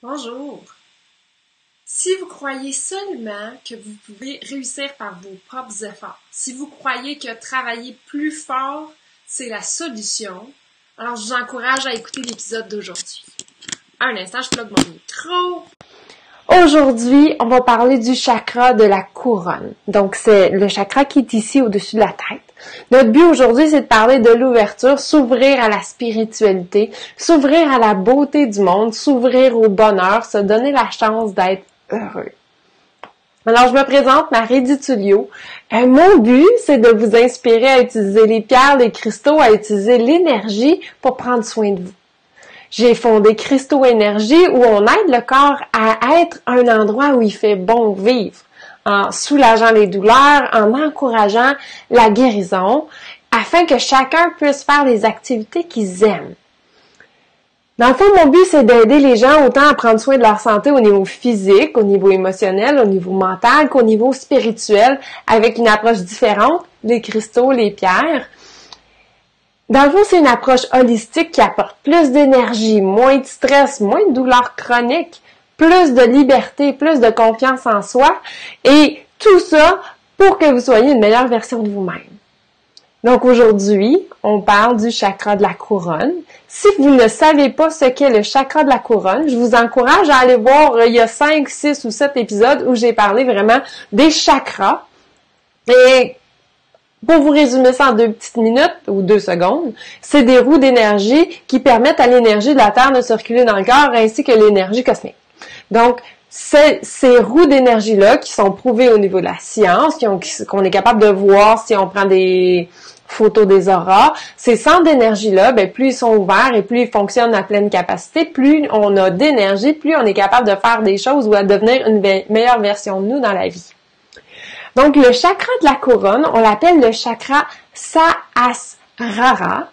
Bonjour! Si vous croyez seulement que vous pouvez réussir par vos propres efforts, si vous croyez que travailler plus fort, c'est la solution, alors je vous encourage à écouter l'épisode d'aujourd'hui. Un instant, je plug mon micro. Aujourd'hui, on va parler du chakra de la couronne. Donc, c'est le chakra qui est ici au-dessus de la tête. Notre but aujourd'hui, c'est de parler de l'ouverture, s'ouvrir à la spiritualité, s'ouvrir à la beauté du monde, s'ouvrir au bonheur, se donner la chance d'être heureux. Alors, je me présente, Marie Ditulio. Mon but, c'est de vous inspirer à utiliser les pierres, les cristaux, à utiliser l'énergie pour prendre soin de vous. J'ai fondé Cristaux Énergie où on aide le corps à être un endroit où il fait bon vivre, en soulageant les douleurs, en encourageant la guérison, afin que chacun puisse faire les activités qu'ils aiment. Dans le fond, mon but, c'est d'aider les gens autant à prendre soin de leur santé au niveau physique, au niveau émotionnel, au niveau mental, qu'au niveau spirituel, avec une approche différente, les cristaux, les pierres. Dans le fond, c'est une approche holistique qui apporte plus d'énergie, moins de stress, moins de douleurs chroniques, plus de liberté, plus de confiance en soi, et tout ça pour que vous soyez une meilleure version de vous-même. Donc aujourd'hui, on parle du chakra de la couronne. Si vous ne savez pas ce qu'est le chakra de la couronne, je vous encourage à aller voir, il y a 5, 6 ou 7 épisodes où j'ai parlé vraiment des chakras. Et pour vous résumer ça en 2 petites minutes ou 2 secondes, c'est des roues d'énergie qui permettent à l'énergie de la Terre de circuler dans le corps ainsi que l'énergie cosmique. Donc, ces roues d'énergie-là qui sont prouvées au niveau de la science, qu'on est capable de voir si on prend des photos des auras, ces centres d'énergie-là, plus ils sont ouverts et plus ils fonctionnent à pleine capacité, plus on a d'énergie, plus on est capable de faire des choses ou à devenir une meilleure version de nous dans la vie. Donc, le chakra de la couronne, on l'appelle le chakra Sahasrara.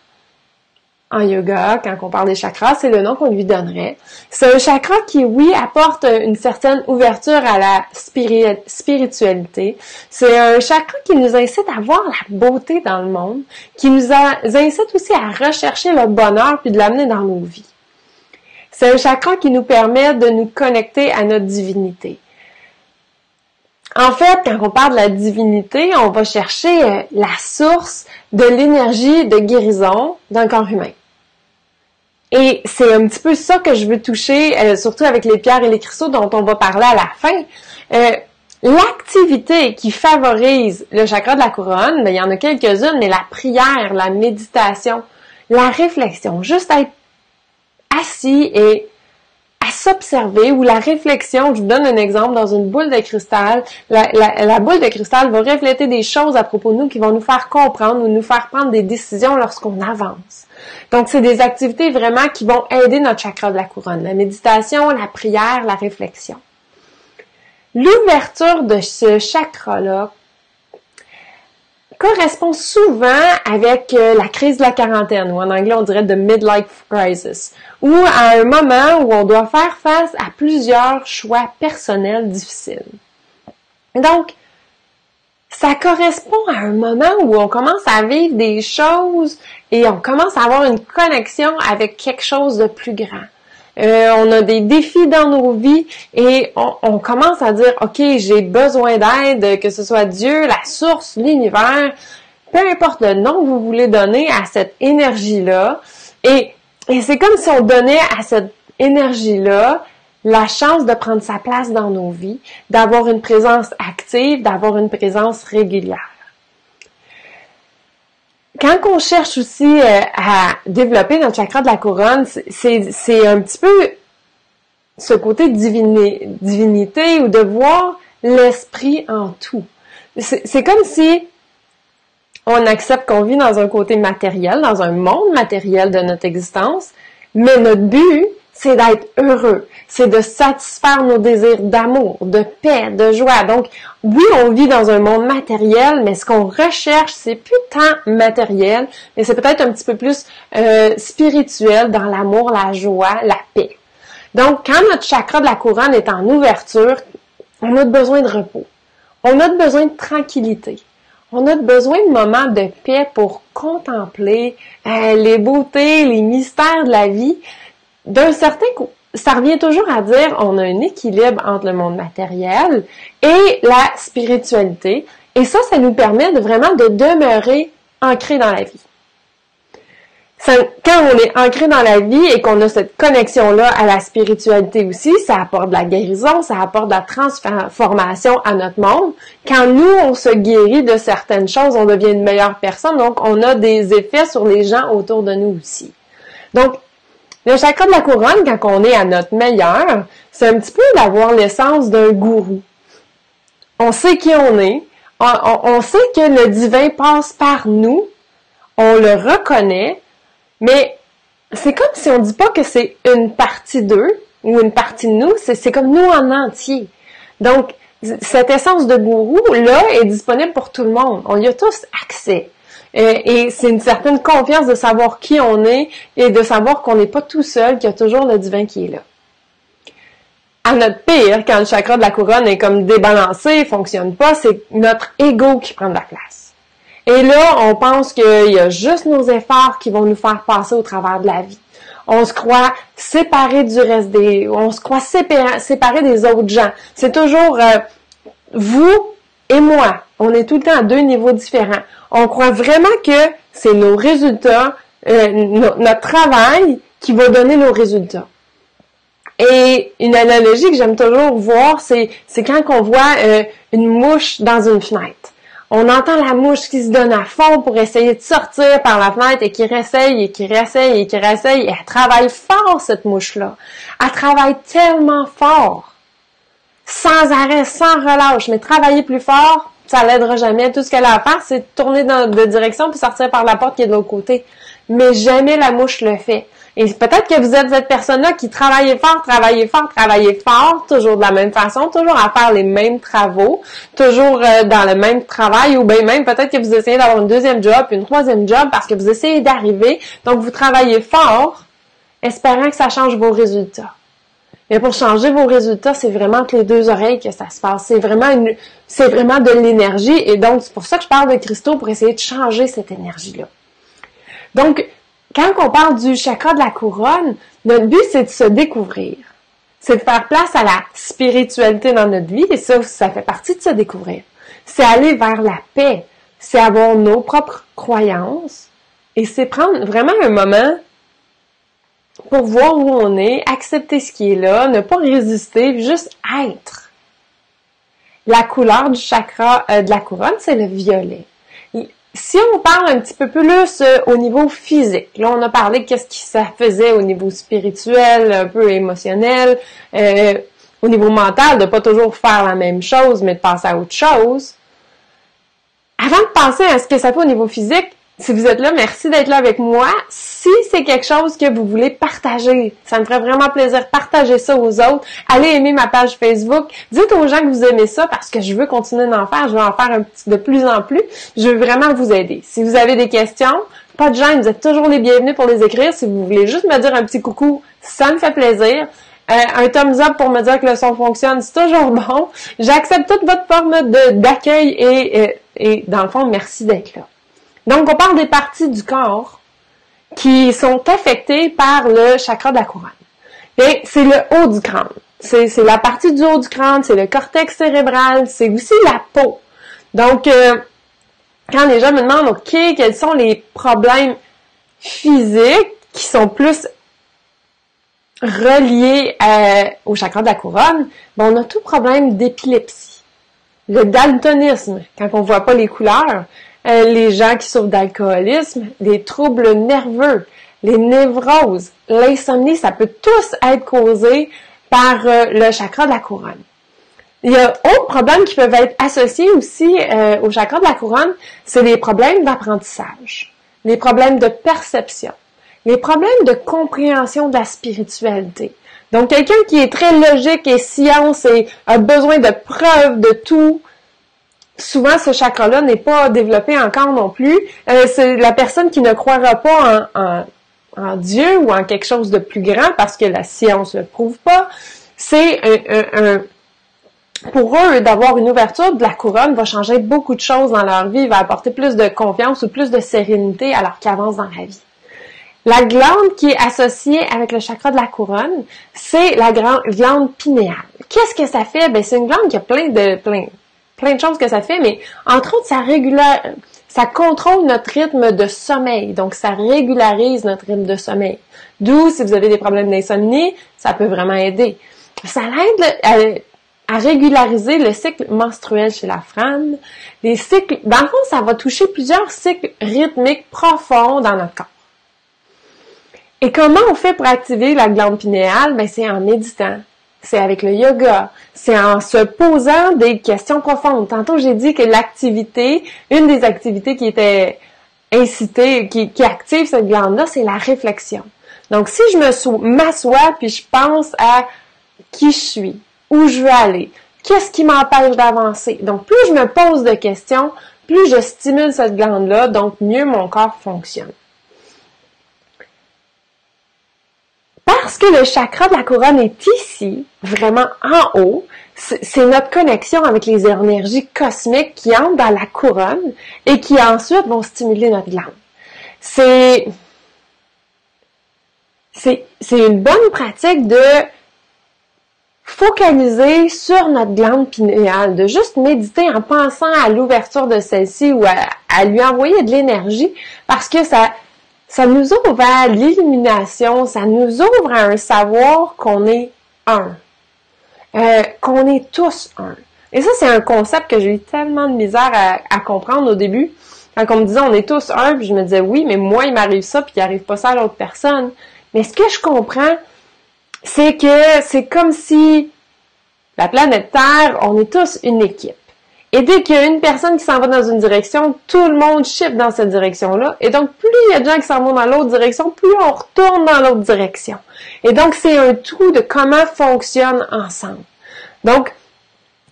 En yoga, quand on parle des chakras, c'est le nom qu'on lui donnerait. C'est un chakra qui, oui, apporte une certaine ouverture à la spiritualité. C'est un chakra qui nous incite à voir la beauté dans le monde, qui nous incite aussi à rechercher le bonheur puis de l'amener dans nos vies. C'est un chakra qui nous permet de nous connecter à notre divinité. En fait, quand on parle de la divinité, on va chercher la source de l'énergie de guérison d'un corps humain. Et c'est un petit peu ça que je veux toucher, surtout avec les pierres et les cristaux dont on va parler à la fin. L'activité qui favorise le chakra de la couronne, il y en a quelques-unes, mais la prière, la méditation, la réflexion, juste être assis et à s'observer, ou la réflexion, je vous donne un exemple, dans une boule de cristal, la boule de cristal va refléter des choses à propos de nous qui vont nous faire comprendre ou nous faire prendre des décisions lorsqu'on avance. Donc, c'est des activités vraiment qui vont aider notre chakra de la couronne. La méditation, la prière, la réflexion. L'ouverture de ce chakra-là correspond souvent avec la crise de la quarantaine, ou en anglais on dirait the midlife crisis, ou à un moment où on doit faire face à plusieurs choix personnels difficiles. Donc, ça correspond à un moment où on commence à vivre des choses et on commence à avoir une connexion avec quelque chose de plus grand. On a des défis dans nos vies et on commence à dire, OK, j'ai besoin d'aide, que ce soit Dieu, la source, l'univers, peu importe le nom que vous voulez donner à cette énergie-là. Et c'est comme si on donnait à cette énergie-là la chance de prendre sa place dans nos vies, d'avoir une présence active, d'avoir une présence régulière. Quand on cherche aussi à développer notre chakra de la couronne, c'est un petit peu ce côté divinité ou de voir l'esprit en tout. C'est comme si on accepte qu'on vit dans un côté matériel, dans un monde matériel de notre existence, mais notre but, c'est d'être heureux, c'est de satisfaire nos désirs d'amour, de paix, de joie. Donc, oui, on vit dans un monde matériel, mais ce qu'on recherche, c'est plus tant matériel, mais c'est peut-être un petit peu plus spirituel dans l'amour, la joie, la paix. Donc, quand notre chakra de la couronne est en ouverture, on a besoin de repos, on a besoin de tranquillité. On a besoin de moments de paix pour contempler les beautés, les mystères de la vie, d'un certain ça revient toujours à dire on a un équilibre entre le monde matériel et la spiritualité. Et ça nous permet vraiment de demeurer ancrés dans la vie. Quand on est ancré dans la vie et qu'on a cette connexion-là à la spiritualité aussi, ça apporte de la guérison, ça apporte de la transformation à notre monde. Quand nous, on se guérit de certaines choses, on devient une meilleure personne, donc on a des effets sur les gens autour de nous aussi. Donc, le chakra de la couronne, quand on est à notre meilleur, c'est un petit peu d'avoir l'essence d'un gourou. On sait qui on est, on sait que le divin passe par nous, on le reconnaît, mais c'est comme si on dit pas que c'est une partie d'eux ou une partie de nous, c'est comme nous en entier. Donc, cette essence de gourou-là est disponible pour tout le monde. On y a tous accès. Et c'est une certaine confiance de savoir qui on est et de savoir qu'on n'est pas tout seul, qu'il y a toujours le divin qui est là. À notre pire, quand le chakra de la couronne est comme débalancé, fonctionne pas, c'est notre ego qui prend de la place. Et là, on pense qu'il y a juste nos efforts qui vont nous faire passer au travers de la vie. On se croit séparé du reste on se croit séparé des autres gens. C'est toujours vous et moi. On est tout le temps à deux niveaux différents. On croit vraiment que c'est nos résultats, notre travail qui va donner nos résultats. Et une analogie que j'aime toujours voir, c'est quand on voit une mouche dans une fenêtre. On entend la mouche qui se donne à fond pour essayer de sortir par la fenêtre et qui réessaye et qui réessaye et qui réessaye. Et elle travaille fort, cette mouche-là. Elle travaille tellement fort. Sans arrêt, sans relâche. Mais travailler plus fort, ça l'aidera jamais. Tout ce qu'elle a à faire, c'est de tourner de direction puis sortir par la porte qui est de l'autre côté. Mais jamais la mouche le fait. Et peut-être que vous êtes cette personne-là qui travaille fort, toujours de la même façon, toujours à faire les mêmes travaux, toujours dans le même travail, ou bien même peut-être que vous essayez d'avoir une deuxième job, une troisième job, parce que vous essayez d'arriver, donc vous travaillez fort, espérant que ça change vos résultats. Mais pour changer vos résultats, c'est vraiment entre les deux oreilles que ça se passe. C'est vraiment de l'énergie, et donc c'est pour ça que je parle de cristaux, pour essayer de changer cette énergie-là. Donc, quand on parle du chakra de la couronne, notre but, c'est de se découvrir. C'est de faire place à la spiritualité dans notre vie, et ça fait partie de se découvrir. C'est aller vers la paix, c'est avoir nos propres croyances, et c'est prendre vraiment un moment pour voir où on est, accepter ce qui est là, ne pas résister, juste être. La couleur du chakra de la couronne, c'est le violet. Si on parle un petit peu plus au niveau physique, là on a parlé de qu'est-ce que ça faisait au niveau spirituel, un peu émotionnel, au niveau mental, de pas toujours faire la même chose, mais de passer à autre chose. Avant de passer à ce que ça fait au niveau physique, si vous êtes là, merci d'être là avec moi. Si c'est quelque chose que vous voulez partager, ça me ferait vraiment plaisir, partagez ça aux autres. Allez aimer ma page Facebook. Dites aux gens que vous aimez ça parce que je veux continuer d'en faire. Je veux en faire de plus en plus. Je veux vraiment vous aider. Si vous avez des questions, pas de gêne, vous êtes toujours les bienvenus pour les écrire. Si vous voulez juste me dire un petit coucou, ça me fait plaisir. Un thumbs up pour me dire que le son fonctionne, c'est toujours bon. J'accepte toute votre forme d'accueil et dans le fond, merci d'être là. Donc, on parle des parties du corps qui sont affectées par le chakra de la couronne. Bien, c'est le haut du crâne. C'est la partie du haut du crâne, c'est le cortex cérébral, c'est aussi la peau. Donc, quand les gens me demandent, OK, quels sont les problèmes physiques qui sont plus reliés au chakra de la couronne, ben, on a tout problème d'épilepsie. Le daltonisme, quand on voit pas les couleurs, les gens qui souffrent d'alcoolisme, les troubles nerveux, les névroses, l'insomnie, ça peut tous être causé par le chakra de la couronne. Il y a autres problèmes qui peuvent être associés aussi au chakra de la couronne, c'est les problèmes d'apprentissage, les problèmes de perception, les problèmes de compréhension de la spiritualité. Donc, quelqu'un qui est très logique et science et a besoin de preuves de tout, souvent, ce chakra-là n'est pas développé encore non plus. C'est la personne qui ne croira pas en Dieu ou en quelque chose de plus grand parce que la science ne le prouve pas. C'est pour eux, d'avoir une ouverture de la couronne va changer beaucoup de choses dans leur vie, va apporter plus de confiance ou plus de sérénité alors qu'ils avancent dans la vie. La glande qui est associée avec le chakra de la couronne, c'est la glande pinéale. Qu'est-ce que ça fait? Ben, c'est une glande qui a plein de choses que ça fait, mais entre autres, ça contrôle notre rythme de sommeil. Donc, ça régularise notre rythme de sommeil. D'où, si vous avez des problèmes d'insomnie, ça peut vraiment aider. Ça l'aide à régulariser le cycle menstruel chez la femme. Les cycles, dans le fond, ça va toucher plusieurs cycles rythmiques profonds dans notre corps. Et comment on fait pour activer la glande pinéale? Ben, c'est en méditant. C'est avec le yoga. C'est en se posant des questions profondes. Tantôt, j'ai dit que une des activités qui était incitée, qui active cette glande-là, c'est la réflexion. Donc, si je m'assois puis je pense à qui je suis, où je veux aller, qu'est-ce qui m'empêche d'avancer. Donc, plus je me pose de questions, plus je stimule cette glande-là, donc mieux mon corps fonctionne. Parce que le chakra de la couronne est ici, vraiment en haut, c'est notre connexion avec les énergies cosmiques qui entrent dans la couronne et qui ensuite vont stimuler notre glande. C'est une bonne pratique de focaliser sur notre glande pinéale, de juste méditer en pensant à l'ouverture de celle-ci ou à lui envoyer de l'énergie parce que ça nous ouvre à l'illumination, ça nous ouvre à un savoir qu'on est un, qu'on est tous un. Et ça, c'est un concept que j'ai eu tellement de misère à comprendre au début. Quand on me disait on est tous un, puis je me disais oui, mais moi, il m'arrive ça, puis il n'arrive pas ça à l'autre personne. Mais ce que je comprends, c'est que c'est comme si la planète Terre, on est tous une équipe. Et dès qu'il y a une personne qui s'en va dans une direction, tout le monde shift dans cette direction-là. Et donc, plus il y a de gens qui s'en vont dans l'autre direction, plus on retourne dans l'autre direction. Et donc, c'est un tout de comment fonctionne ensemble. Donc,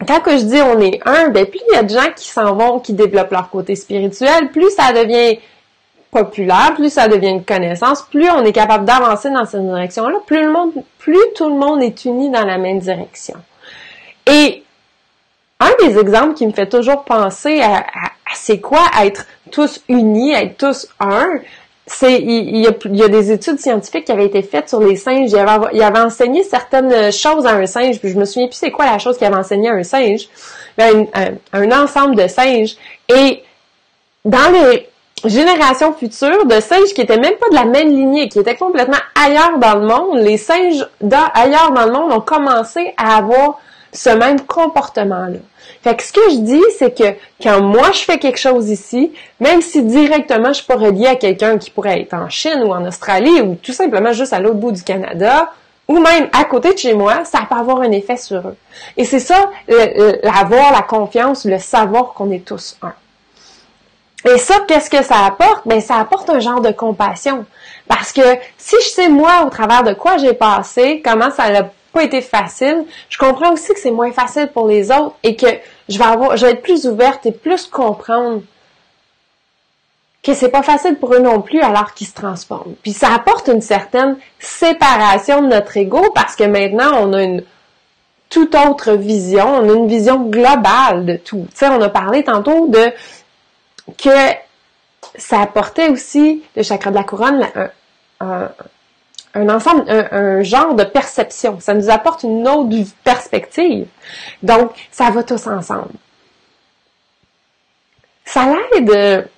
quand je dis on est un, ben plus il y a de gens qui s'en vont, qui développent leur côté spirituel, plus ça devient populaire, plus ça devient une connaissance, plus on est capable d'avancer dans cette direction-là, plus tout le monde est uni dans la même direction. Et un des exemples qui me fait toujours penser à c'est quoi être tous unis, être tous un, c'est il y a des études scientifiques qui avaient été faites sur les singes. Il avait enseigné certaines choses à un singe, puis je me souviens plus c'est quoi la chose qu'il avait enseigné à un singe, un ensemble de singes. Et dans les générations futures de singes qui étaient même pas de la même lignée, qui étaient complètement ailleurs dans le monde, les singes ailleurs dans le monde ont commencé à avoir ce même comportement-là. Fait que ce que je dis, c'est que quand moi je fais quelque chose ici, même si directement je suis pas reliée à quelqu'un qui pourrait être en Chine ou en Australie ou tout simplement juste à l'autre bout du Canada, ou même à côté de chez moi, ça peut avoir un effet sur eux. Et c'est ça, avoir la confiance, le savoir qu'on est tous un. Et ça, qu'est-ce que ça apporte? Ben, ça apporte un genre de compassion. Parce que si je sais, moi, au travers de quoi j'ai passé, comment ça n'a pas été facile, je comprends aussi que c'est moins facile pour les autres et que je vais être plus ouverte et plus comprendre que c'est pas facile pour eux non plus alors qu'ils se transforment. Puis ça apporte une certaine séparation de notre ego parce que maintenant, on a une toute autre vision, on a une vision globale de tout. Tu sais, on a parlé tantôt que ça apportait aussi, le chakra de la couronne, un ensemble, un genre de perception. Ça nous apporte une autre perspective. Donc, ça va tous ensemble. Ça l'aide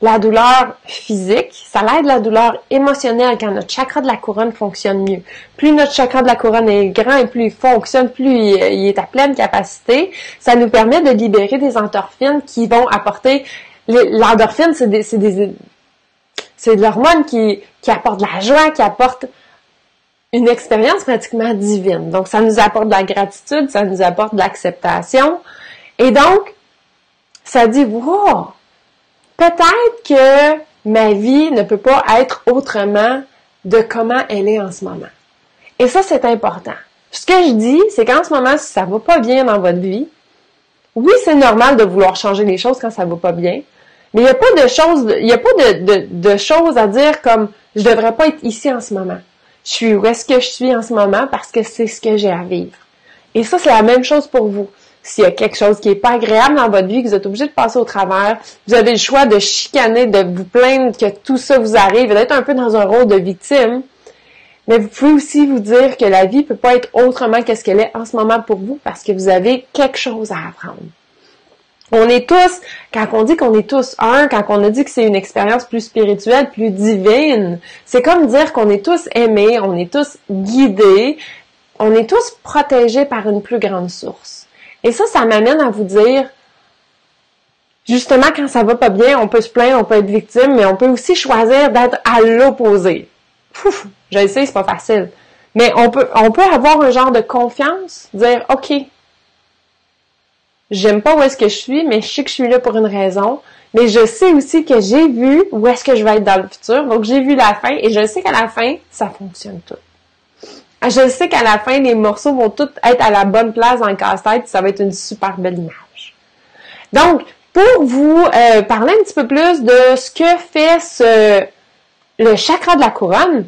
la douleur physique, ça l'aide la douleur émotionnelle quand notre chakra de la couronne fonctionne mieux. Plus notre chakra de la couronne est grand et plus il fonctionne, plus il est à pleine capacité, ça nous permet de libérer des endorphines qui vont apporter... L'endorphine, c'est de l'hormone qui apporte de la joie, qui apporte une expérience pratiquement divine. Donc, ça nous apporte de la gratitude, ça nous apporte de l'acceptation. Et donc, ça dit, wow! Peut-être que ma vie ne peut pas être autrement de comment elle est en ce moment. Et ça, c'est important. Ce que je dis, c'est qu'en ce moment, si ça va pas bien dans votre vie, oui, c'est normal de vouloir changer les choses quand ça va pas bien, mais il n'y a pas de choses à dire comme je devrais pas être ici en ce moment. Je suis où est-ce que je suis en ce moment parce que c'est ce que j'ai à vivre. Et ça, c'est la même chose pour vous. s'il y a quelque chose qui est pas agréable dans votre vie, que vous êtes obligé de passer au travers, vous avez le choix de chicaner, de vous plaindre que tout ça vous arrive, d'être un peu dans un rôle de victime. Mais vous pouvez aussi vous dire que la vie peut pas être autrement que ce qu'elle est en ce moment pour vous parce que vous avez quelque chose à apprendre. On est tous, quand on dit qu'on est tous un, quand on a dit que c'est une expérience plus spirituelle, plus divine, c'est comme dire qu'on est tous aimés, on est tous guidés, on est tous protégés par une plus grande source. Et ça m'amène à vous dire, justement, quand ça va pas bien, on peut se plaindre, on peut être victime, mais on peut aussi choisir d'être à l'opposé. Ouf, je le sais, c'est pas facile. Mais on peut avoir un genre de confiance, dire, OK, j'aime pas où est-ce que je suis, mais je sais que je suis là pour une raison. Mais je sais aussi que j'ai vu où est-ce que je vais être dans le futur. Donc, j'ai vu la fin et je sais qu'à la fin, ça fonctionne tout. Je sais qu'à la fin, les morceaux vont tous être à la bonne place dans le casse-tête. Ça va être une super belle image. Donc, pour vous parler un petit peu plus de ce que fait le chakra de la couronne,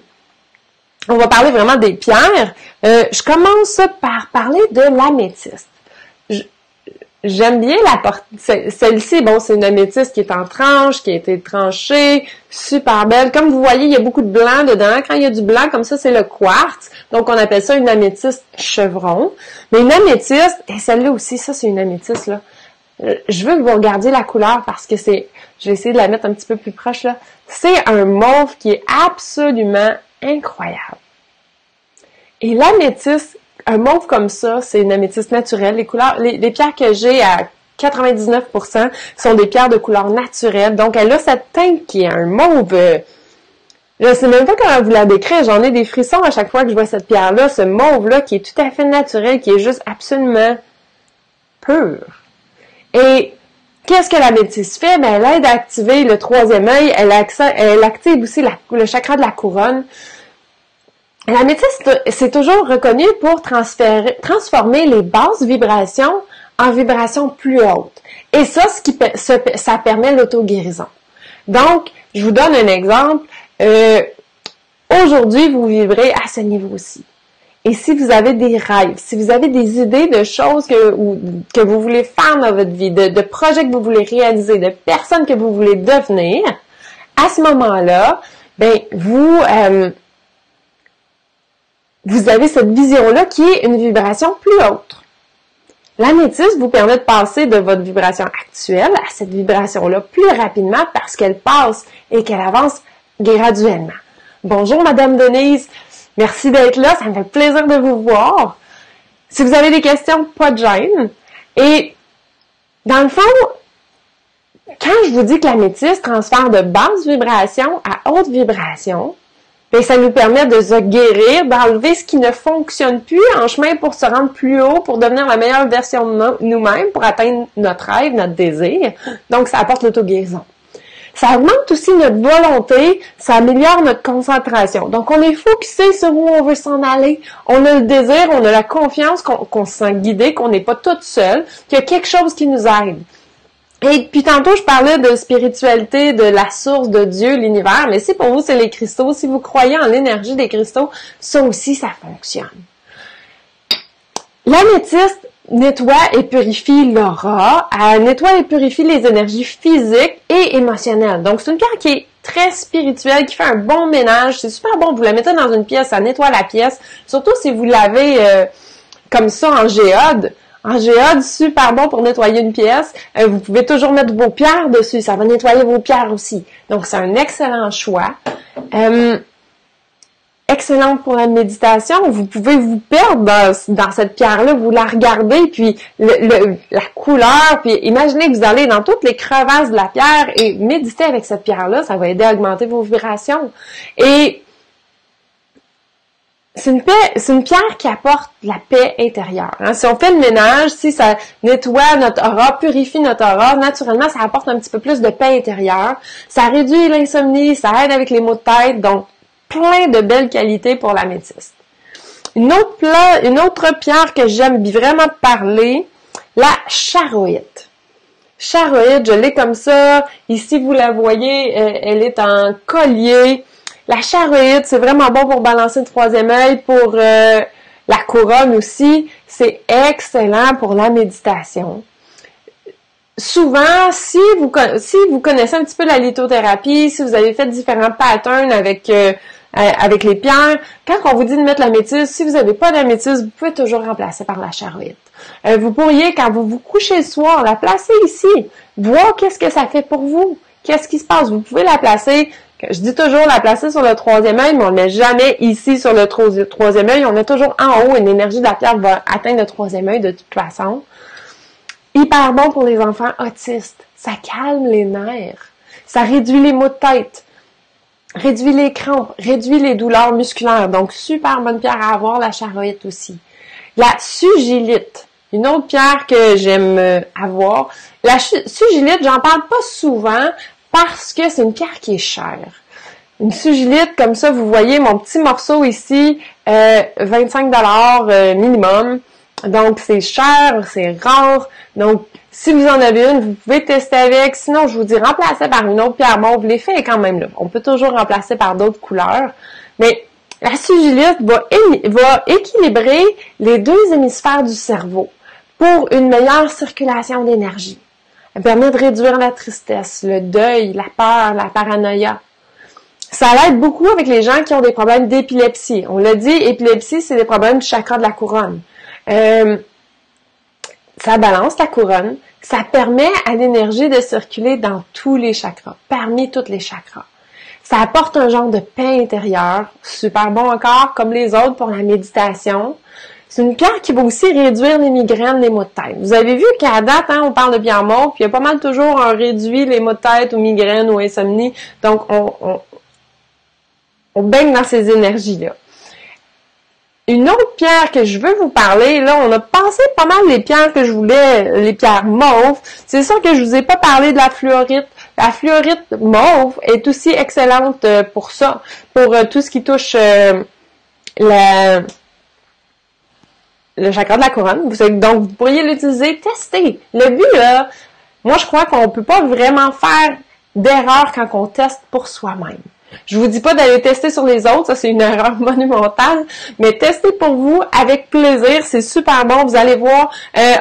on va parler vraiment des pierres. Je commence par parler de l'améthyste. J'aime bien celle-ci, bon, c'est une améthyste qui est en tranche, qui a été tranchée, super belle. Comme vous voyez, il y a beaucoup de blanc dedans. Quand il y a du blanc comme ça, c'est le quartz. Donc, on appelle ça une améthyste chevron. Mais une améthyste, et celle-là aussi, ça, c'est une améthyste, là. Je veux que vous regardiez la couleur parce que je vais essayer de la mettre un petit peu plus proche, là. C'est un mauve qui est absolument incroyable. Et l'améthyste, un mauve comme ça, c'est une améthyste naturelle. Les pierres que j'ai à 99% sont des pierres de couleur naturelle. Donc, elle a cette teinte qui est un mauve. Je sais même pas comment vous la décrire. J'en ai des frissons à chaque fois que je vois cette pierre-là. Ce mauve-là qui est tout à fait naturel, qui est juste absolument pur. Et qu'est-ce que l'améthyste fait? Ben, elle aide à activer le troisième œil. Elle active aussi le chakra de la couronne. L'améthyste, c'est toujours reconnu pour transformer les basses vibrations en vibrations plus hautes. Et ça, ça permet l'auto-guérison. Donc, je vous donne un exemple. Aujourd'hui, vous vibrez à ce niveau-ci. Et si vous avez des rêves, si vous avez des idées de choses que vous voulez faire dans votre vie, de projets que vous voulez réaliser, de personnes que vous voulez devenir, à ce moment-là, ben, vous avez cette vision-là qui est une vibration plus haute. L'améthyste vous permet de passer de votre vibration actuelle à cette vibration-là plus rapidement parce qu'elle passe et qu'elle avance graduellement. Bonjour Madame Denise, merci d'être là, ça me fait plaisir de vous voir. Si vous avez des questions, pas de gêne. Et dans le fond, quand je vous dis que l'améthyste transfère de basse vibration à haute vibration, et ça nous permet de se guérir, d'enlever ce qui ne fonctionne plus en chemin pour se rendre plus haut, pour devenir la meilleure version de nous-mêmes, pour atteindre notre rêve, notre désir. Donc, ça apporte l'auto-guérison. Ça augmente aussi notre volonté, ça améliore notre concentration. Donc, on est focusé sur où on veut s'en aller. On a le désir, on a la confiance qu'on se sent guidé, qu'on n'est pas toute seule, qu'il y a quelque chose qui nous aide. Et puis tantôt, je parlais de spiritualité, de la source de Dieu, l'univers, mais si pour vous, c'est les cristaux, si vous croyez en l'énergie des cristaux, ça aussi, ça fonctionne. L'améthyste nettoie et purifie l'aura, elle nettoie et purifie les énergies physiques et émotionnelles. Donc, c'est une pierre qui est très spirituelle, qui fait un bon ménage, c'est super bon, vous la mettez dans une pièce, ça nettoie la pièce, surtout si vous l'avez comme ça en géode. En géode, super bon pour nettoyer une pièce. Vous pouvez toujours mettre vos pierres dessus. Ça va nettoyer vos pierres aussi. Donc, c'est un excellent choix. Excellent pour la méditation. Vous pouvez vous perdre dans cette pierre-là. Vous la regardez, puis la couleur. Puis imaginez que vous allez dans toutes les crevasses de la pierre et méditer avec cette pierre-là. Ça va aider à augmenter vos vibrations. Et c'est une pierre qui apporte la paix intérieure. Hein. Si on fait le ménage, si ça nettoie notre aura, purifie notre aura, naturellement, ça apporte un petit peu plus de paix intérieure. Ça réduit l'insomnie, ça aide avec les maux de tête, donc plein de belles qualités pour l'améthyste. Une autre pierre que j'aime vraiment parler, la charoïte. Charoïte, je l'ai comme ça. Ici, vous la voyez, elle est en collier. La charoïte, c'est vraiment bon pour balancer le troisième œil, pour la La couronne aussi, c'est excellent pour la méditation. Souvent, si vous connaissez un petit peu la lithothérapie, si vous avez fait différents patterns avec les pierres, quand on vous dit de mettre l'améthyste, si vous n'avez pas d'améthyste, vous pouvez toujours remplacer par la charoïte. Vous pourriez, quand vous vous couchez le soir, la placer ici, voir qu'est-ce que ça fait pour vous, qu'est-ce qui se passe. Vous pouvez la placer, je dis toujours la placer sur le troisième œil, mais on ne le met jamais ici sur le troisième œil, on met toujours en haut, et l'énergie de la pierre va atteindre le troisième œil de toute façon. Hyper bon pour les enfants autistes. Ça calme les nerfs. Ça réduit les maux de tête. Réduit les crampes. Réduit les douleurs musculaires. Donc, super bonne pierre à avoir, la charoïte aussi. La sugilite. Une autre pierre que j'aime avoir. La sugilite, j'en parle pas souvent parce que c'est une pierre qui est chère. Une sugilite, comme ça, vous voyez mon petit morceau ici, 25$ minimum. Donc, c'est cher, c'est rare. Donc, si vous en avez une, vous pouvez tester avec. Sinon, je vous dis remplacer par une autre pierre mauve. L'effet est quand même là. On peut toujours remplacer par d'autres couleurs. Mais la sugilite va équilibrer les deux hémisphères du cerveau pour une meilleure circulation d'énergie. Elle permet de réduire la tristesse, le deuil, la peur, la paranoïa. Ça l'aide beaucoup avec les gens qui ont des problèmes d'épilepsie. On l'a dit, épilepsie, c'est des problèmes du chakra de la couronne. Ça balance la couronne, ça permet à l'énergie de circuler dans tous les chakras, parmi tous les chakras. Ça apporte un genre de paix intérieure, super bon encore, comme les autres pour la méditation. C'est une pierre qui va aussi réduire les migraines, les maux de tête. Vous avez vu qu'à date, on parle de pierre mauve, puis il y a pas mal toujours un réduit les maux de tête ou migraines ou insomnie. Donc, on baigne dans ces énergies-là. Une autre pierre que je veux vous parler, là, on a passé pas mal les pierres que je voulais, les pierres mauves. C'est sûr que je vous ai pas parlé de la fluorite. La fluorite mauve est aussi excellente pour ça, pour tout ce qui touche le chakra de la couronne. Donc, vous pourriez l'utiliser, tester. Le but, là, moi, je crois qu'on peut pas vraiment faire d'erreur quand on teste pour soi-même. Je vous dis pas d'aller tester sur les autres, ça c'est une erreur monumentale, mais testez pour vous avec plaisir, c'est super bon, vous allez voir,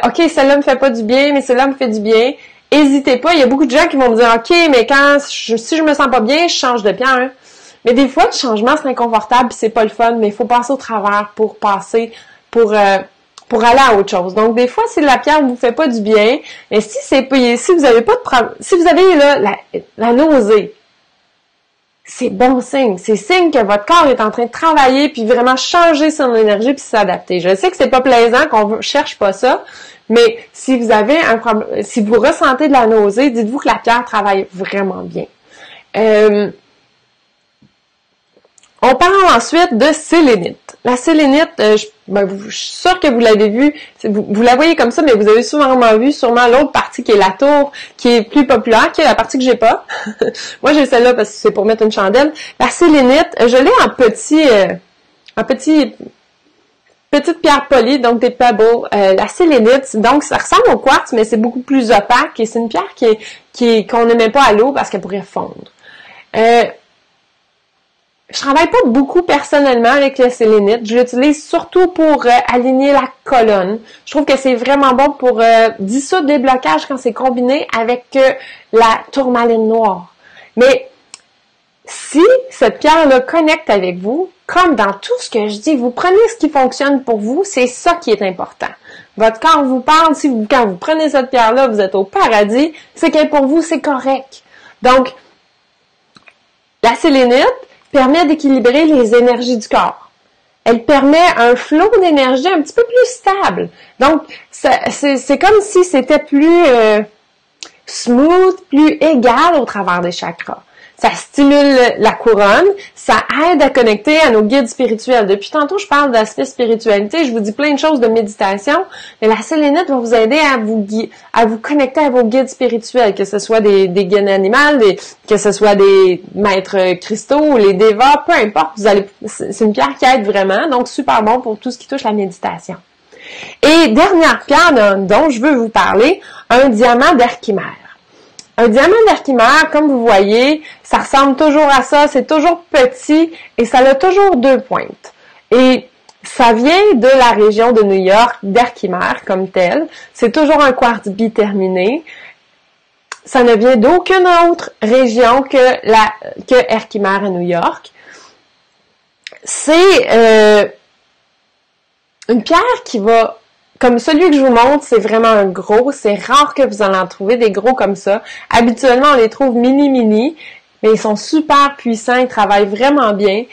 ok, celle-là me fait pas du bien, mais celle-là me fait du bien. Hésitez pas, il y a beaucoup de gens qui vont me dire, ok, mais si je me sens pas bien, je change de pierre. Hein. Mais des fois, le changement c'est inconfortable, puis c'est pas le fun, mais il faut passer au travers pour aller à autre chose. Donc des fois, si la pierre vous fait pas du bien, mais si vous avez pas de problème, si vous avez là la nausée, c'est bon signe. C'est signe que votre corps est en train de travailler puis vraiment changer son énergie puis s'adapter. Je sais que c'est pas plaisant, qu'on cherche pas ça, mais si vous avez un problème, si vous ressentez de la nausée, dites-vous que la pierre travaille vraiment bien. On parle ensuite de sélénite. La sélénite, je suis sûre que vous l'avez vu, vous la voyez comme ça, mais vous avez sûrement vu l'autre partie qui est la tour, qui est plus populaire, qui est la partie que j'ai pas. Moi, j'ai celle-là parce que c'est pour mettre une chandelle. La sélénite, je l'ai en petite pierre polie, donc des pebbles. La sélénite, donc ça ressemble au quartz, mais c'est beaucoup plus opaque et c'est une pierre qu'on ne met pas à l'eau parce qu'elle pourrait fondre. Je travaille pas beaucoup personnellement avec la sélénite. Je l'utilise surtout pour aligner la colonne. Je trouve que c'est vraiment bon pour dissoudre des blocages quand c'est combiné avec la tourmaline noire. Mais si cette pierre-là connecte avec vous, comme dans tout ce que je dis, vous prenez ce qui fonctionne pour vous, c'est ça qui est important. Votre corps vous parle, quand vous prenez cette pierre-là, vous êtes au paradis, c'est que pour vous, c'est correct. Donc, la sélénite permet d'équilibrer les énergies du corps. Elle permet un flot d'énergie un petit peu plus stable. Donc, c'est comme si c'était plus smooth, plus égal au travers des chakras. Ça stimule la couronne, ça aide à connecter à nos guides spirituels. Depuis tantôt, je parle d'aspect spiritualité, je vous dis plein de choses de méditation, mais la sélénite va vous aider à vous connecter à vos guides spirituels, que ce soit des guides animaux, que ce soit des maîtres cristaux ou les dévas, peu importe, c'est une pierre qui aide vraiment, donc super bon pour tout ce qui touche la méditation. Et dernière pierre dont je veux vous parler, un diamant d'Herkimer. Un diamant d'Herkimer, comme vous voyez, ça ressemble toujours à ça, c'est toujours petit et ça a toujours deux pointes. Et Ça vient de la région de New York, d'Herkimer comme tel. C'est toujours un quartz biterminé. Ça ne vient d'aucune autre région que Herkimer à New York. C'est une pierre qui va, comme celui que je vous montre, c'est vraiment un gros. C'est rare que vous en trouver des gros comme ça. Habituellement, on les trouve mini, mais ils sont super puissants, ils travaillent vraiment bien.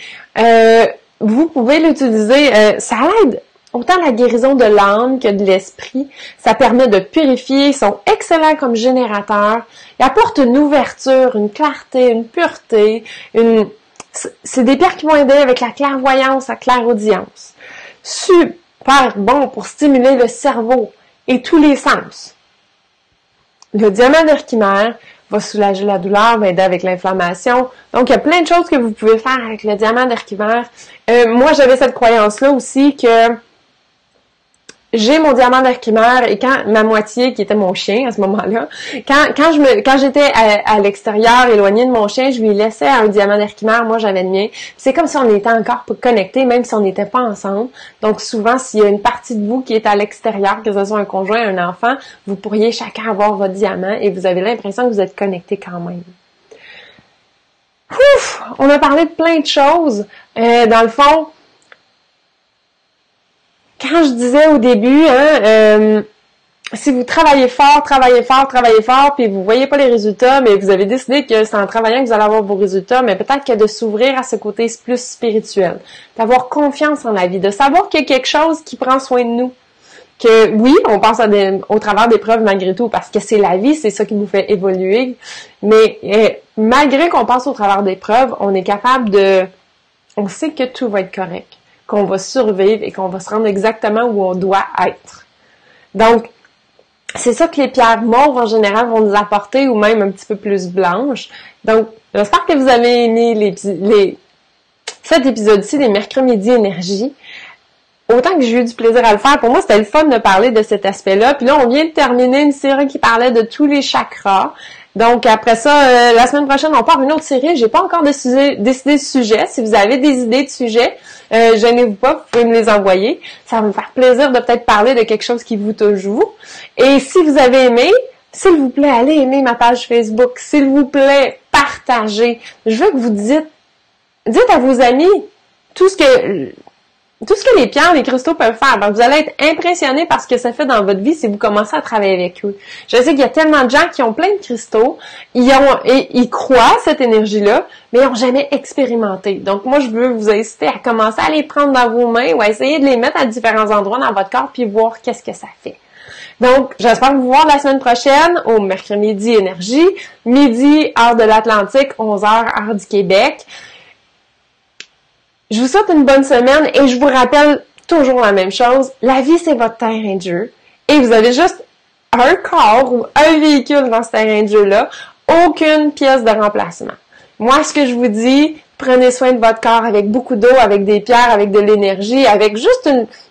Vous pouvez l'utiliser, ça aide autant la guérison de l'âme que de l'esprit. Ça permet de purifier, ils sont excellents comme générateurs. Ils apportent une ouverture, une clarté, une pureté. C'est des pierres qui vont aider avec la clairvoyance, la clairaudience. Super bon pour stimuler le cerveau et tous les sens. Le diamant d'Herkimer va soulager la douleur, va aider avec l'inflammation. Donc, il y a plein de choses que vous pouvez faire avec le diamant d'Herkimer. Moi, j'avais cette croyance-là aussi que j'ai mon diamant d'Herkimer et quand ma moitié, qui était mon chien à ce moment-là, quand j'étais à l'extérieur, éloignée de mon chien, je lui laissais un diamant d'Herkimer, moi j'avais le mien. C'est comme si on était encore connectés, même si on n'était pas ensemble. Donc souvent, s'il y a une partie de vous qui est à l'extérieur, que ce soit un conjoint, un enfant, vous pourriez chacun avoir votre diamant et vous avez l'impression que vous êtes connectés quand même. Ouf! On a parlé de plein de choses. Dans le fond, quand je disais au début, si vous travaillez fort, puis vous voyez pas les résultats, mais vous avez décidé que c'est en travaillant que vous allez avoir vos résultats, mais peut-être que de s'ouvrir à ce côté plus spirituel, d'avoir confiance en la vie, de savoir qu'il y a quelque chose qui prend soin de nous. Que oui, on passe au travers des preuves malgré tout, parce que c'est la vie, c'est ça qui nous fait évoluer, mais malgré qu'on passe au travers des preuves, on est capable on sait que tout va être correct, qu'on va survivre et qu'on va se rendre exactement où on doit être. Donc, c'est ça que les pierres mauves en général vont nous apporter, ou même un petit peu plus blanches. Donc, j'espère que vous avez aimé cet épisode-ci des Mercredi Énergie. Autant que j'ai eu du plaisir à le faire, pour moi, c'était le fun de parler de cet aspect-là. Puis là, on vient de terminer une série qui parlait de tous les chakras. Donc, après ça, la semaine prochaine, on part une autre série. J'ai pas encore décidé de sujet. Si vous avez des idées de sujets, gênez-vous pas, vous pouvez me les envoyer. Ça va me faire plaisir de peut-être parler de quelque chose qui vous touche vous. Et si vous avez aimé, s'il vous plaît, allez aimer ma page Facebook. S'il vous plaît, partagez. Je veux que vous dites à vos amis tout ce que les pierres, les cristaux peuvent faire. Donc, vous allez être impressionnés par ce que ça fait dans votre vie si vous commencez à travailler avec eux. Je sais qu'il y a tellement de gens qui ont plein de cristaux, ils croient à cette énergie-là, mais ils n'ont jamais expérimenté. Donc, moi, je veux vous inciter à commencer à les prendre dans vos mains ou à essayer de les mettre à différents endroits dans votre corps puis voir qu'est-ce que ça fait. Donc, j'espère vous voir la semaine prochaine au Mercredi Énergie, midi, heure de l'Atlantique, 11h, heure du Québec. Je vous souhaite une bonne semaine et je vous rappelle toujours la même chose. La vie, c'est votre terrain de jeu. Et vous avez juste un corps ou un véhicule dans ce terrain de jeu-là. Aucune pièce de remplacement. Moi, ce que je vous dis, prenez soin de votre corps avec beaucoup d'eau, avec des pierres, avec de l'énergie, avec juste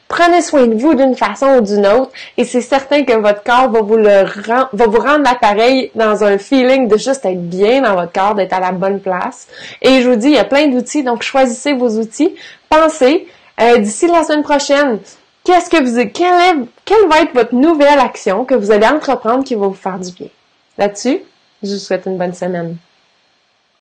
prenez soin de vous d'une façon ou d'une autre et c'est certain que votre corps va vous rendre l'appareil dans un feeling de juste être bien dans votre corps, d'être à la bonne place. Et je vous dis, il y a plein d'outils, donc choisissez vos outils. Pensez, d'ici la semaine prochaine, quelle va être votre nouvelle action que vous allez entreprendre qui va vous faire du bien? Là-dessus, je vous souhaite une bonne semaine.